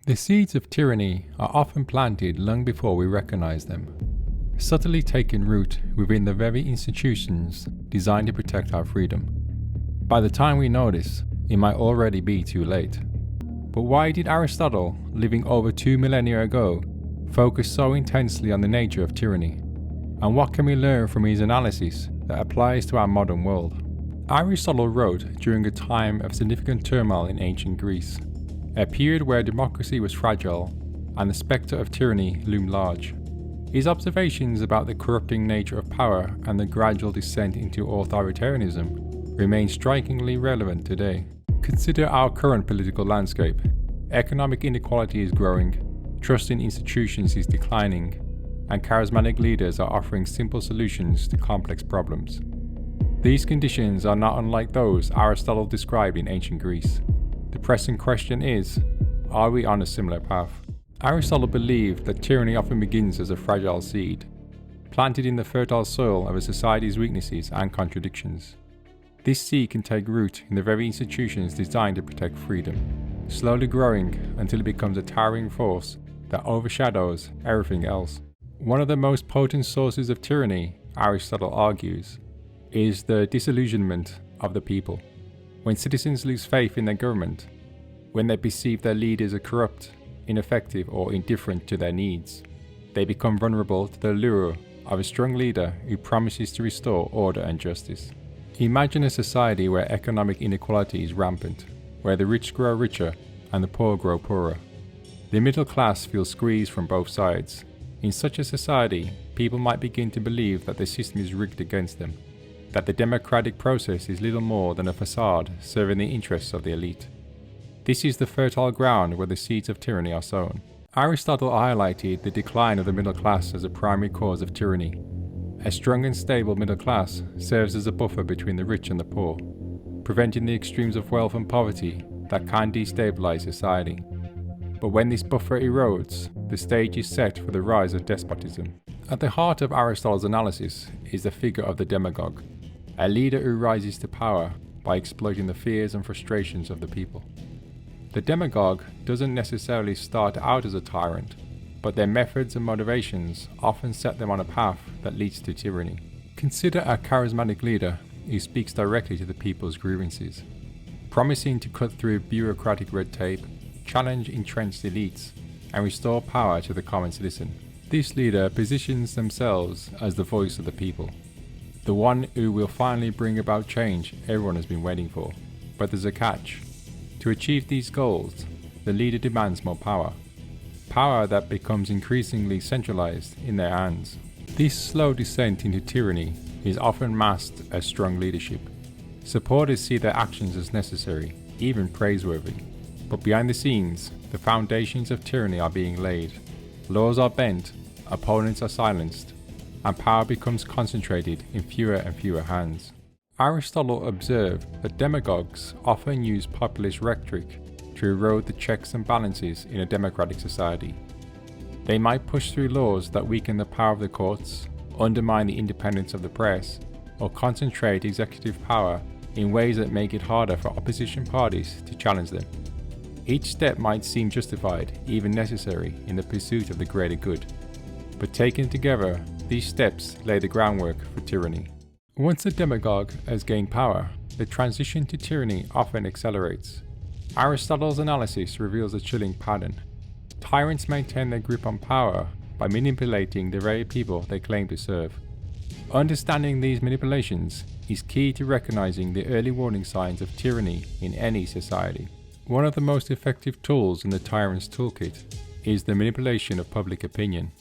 The seeds of tyranny are often planted long before we recognize them, subtly taking root within the very institutions designed to protect our freedom. By the time we notice, it might already be too late. But why did Aristotle, living over 2 millennia ago, focus so intensely on the nature of tyranny? And what can we learn from his analysis that applies to our modern world? Aristotle wrote during a time of significant turmoil in ancient Greece, a period where democracy was fragile and the spectre of tyranny loomed large. His observations about the corrupting nature of power and the gradual descent into authoritarianism remain strikingly relevant today. Consider our current political landscape. Economic inequality is growing, trust in institutions is declining, and charismatic leaders are offering simple solutions to complex problems. These conditions are not unlike those Aristotle described in ancient Greece. The pressing question is, are we on a similar path? Aristotle believed that tyranny often begins as a fragile seed, planted in the fertile soil of a society's weaknesses and contradictions. This seed can take root in the very institutions designed to protect freedom, slowly growing until it becomes a towering force that overshadows everything else. One of the most potent sources of tyranny, Aristotle argues, is the disillusionment of the people. When citizens lose faith in their government, when they perceive their leaders are corrupt, ineffective, or indifferent to their needs, they become vulnerable to the lure of a strong leader who promises to restore order and justice. Imagine a society where economic inequality is rampant, where the rich grow richer and the poor grow poorer. The middle class feels squeezed from both sides. In such a society, people might begin to believe that the system is rigged against them, that the democratic process is little more than a facade serving the interests of the elite. This is the fertile ground where the seeds of tyranny are sown. Aristotle highlighted the decline of the middle class as a primary cause of tyranny. A strong and stable middle class serves as a buffer between the rich and the poor, preventing the extremes of wealth and poverty that can destabilize society. But when this buffer erodes, the stage is set for the rise of despotism. At the heart of Aristotle's analysis is the figure of the demagogue, a leader who rises to power by exploiting the fears and frustrations of the people. The demagogue doesn't necessarily start out as a tyrant, but their methods and motivations often set them on a path that leads to tyranny. Consider a charismatic leader who speaks directly to the people's grievances, promising to cut through bureaucratic red tape, challenge entrenched elites, and restore power to the common citizen. This leader positions themselves as the voice of the people, the one who will finally bring about change everyone has been waiting for. But there's a catch. To achieve these goals, the leader demands more power. Power that becomes increasingly centralized in their hands. This slow descent into tyranny is often masked as strong leadership. Supporters see their actions as necessary, even praiseworthy. But behind the scenes, the foundations of tyranny are being laid. Laws are bent, opponents are silenced, and power becomes concentrated in fewer and fewer hands. Aristotle observed that demagogues often use populist rhetoric to erode the checks and balances in a democratic society. They might push through laws that weaken the power of the courts, undermine the independence of the press, or concentrate executive power in ways that make it harder for opposition parties to challenge them. Each step might seem justified, even necessary, in the pursuit of the greater good. But taken together, these steps lay the groundwork for tyranny. Once a demagogue has gained power, the transition to tyranny often accelerates. Aristotle's analysis reveals a chilling pattern. Tyrants maintain their grip on power by manipulating the very people they claim to serve. Understanding these manipulations is key to recognizing the early warning signs of tyranny in any society. One of the most effective tools in the tyrant's toolkit is the manipulation of public opinion.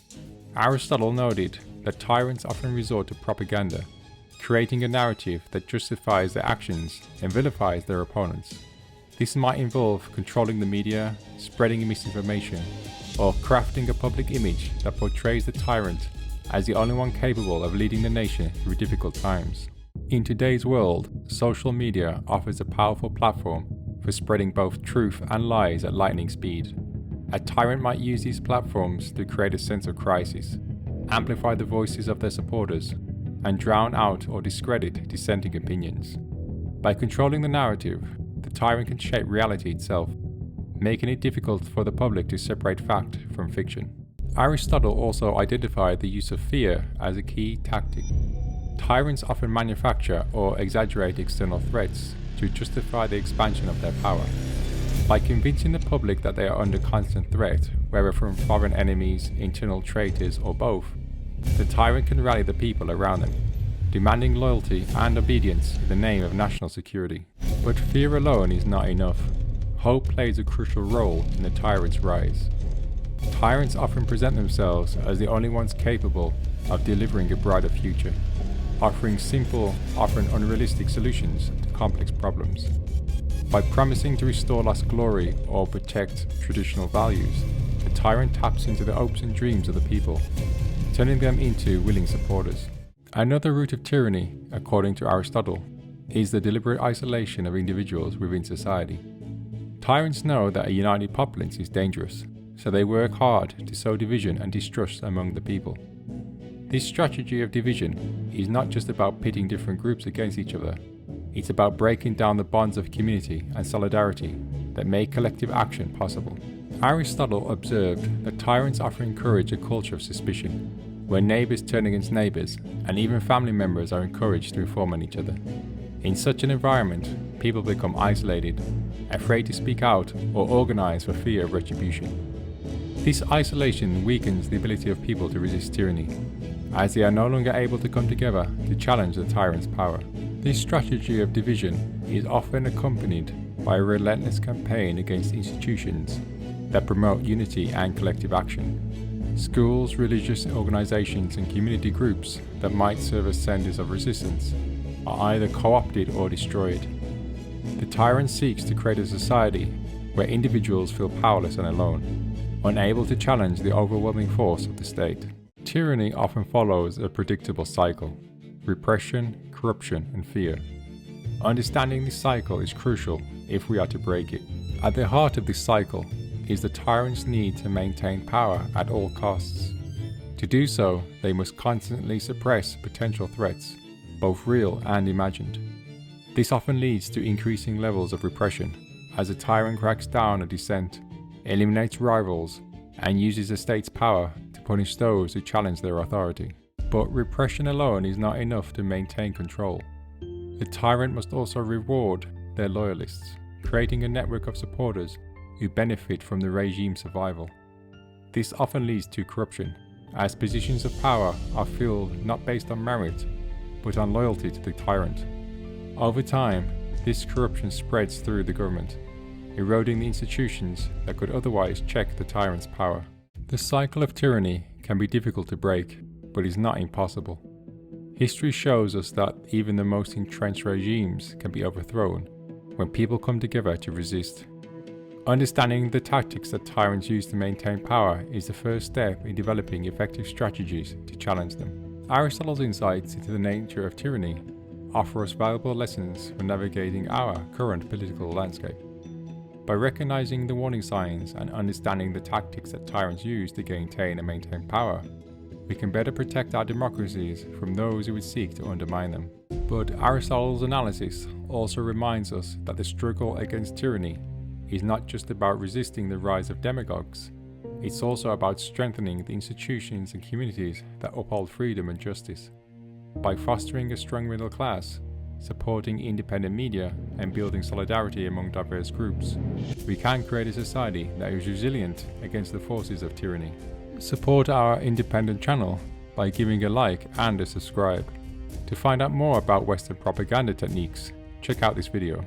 Aristotle noted that tyrants often resort to propaganda, creating a narrative that justifies their actions and vilifies their opponents. This might involve controlling the media, spreading misinformation, or crafting a public image that portrays the tyrant as the only one capable of leading the nation through difficult times. In today's world, social media offers a powerful platform for spreading both truth and lies at lightning speed. A tyrant might use these platforms to create a sense of crisis, amplify the voices of their supporters, and drown out or discredit dissenting opinions. By controlling the narrative, the tyrant can shape reality itself. making it difficult for the public to separate fact from fiction. Aristotle also identified the use of fear as a key tactic. Tyrants often manufacture or exaggerate external threats to justify the expansion of their power. By convincing the public that they are under constant threat, whether from foreign enemies, internal traitors, or both, the tyrant can rally the people around them, demanding loyalty and obedience in the name of national security. But fear alone is not enough. Hope plays a crucial role in the tyrant's rise. Tyrants often present themselves as the only ones capable of delivering a brighter future, offering simple, often unrealistic solutions to complex problems. By promising to restore lost glory or protect traditional values, the tyrant taps into the hopes and dreams of the people, turning them into willing supporters. Another root of tyranny, according to Aristotle, is the deliberate isolation of individuals within society. Tyrants know that a united populace is dangerous, so they work hard to sow division and distrust among the people. This strategy of division is not just about pitting different groups against each other, it's about breaking down the bonds of community and solidarity that make collective action possible. Aristotle observed that tyrants often encourage a culture of suspicion, where neighbours turn against neighbours, and even family members are encouraged to inform on each other. In such an environment, people become isolated, afraid to speak out or organise for fear of retribution. This isolation weakens the ability of people to resist tyranny, as they are no longer able to come together to challenge the tyrant's power. This strategy of division is often accompanied by a relentless campaign against institutions that promote unity and collective action. Schools, religious organizations, and community groups that might serve as centers of resistance are either co-opted or destroyed. The tyrant seeks to create a society where individuals feel powerless and alone, unable to challenge the overwhelming force of the state. Tyranny often follows a predictable cycle: repression, corruption, and fear. Understanding this cycle is crucial if we are to break it. At the heart of this cycle is the tyrant's need to maintain power at all costs. To do so, they must constantly suppress potential threats, both real and imagined. This often leads to increasing levels of repression, as the tyrant cracks down on dissent, eliminates rivals, and uses the state's power to punish those who challenge their authority. But repression alone is not enough to maintain control. The tyrant must also reward their loyalists, creating a network of supporters who benefit from the regime's survival. This often leads to corruption, as positions of power are filled not based on merit, but on loyalty to the tyrant. Over time, this corruption spreads through the government, eroding the institutions that could otherwise check the tyrant's power. The cycle of tyranny can be difficult to break, but is not impossible. History shows us that even the most entrenched regimes can be overthrown when people come together to resist. Understanding the tactics that tyrants use to maintain power is the first step in developing effective strategies to challenge them. Aristotle's insights into the nature of tyranny offer us valuable lessons for navigating our current political landscape. By recognizing the warning signs and understanding the tactics that tyrants use to gain and maintain power, we can better protect our democracies from those who would seek to undermine them. But Aristotle's analysis also reminds us that the struggle against tyranny is not just about resisting the rise of demagogues, it's also about strengthening the institutions and communities that uphold freedom and justice. By fostering a strong middle class, supporting independent media, and building solidarity among diverse groups, we can create a society that is resilient against the forces of tyranny. Support our independent channel by giving a like and a subscribe. To find out more about Western propaganda techniques, check out this video.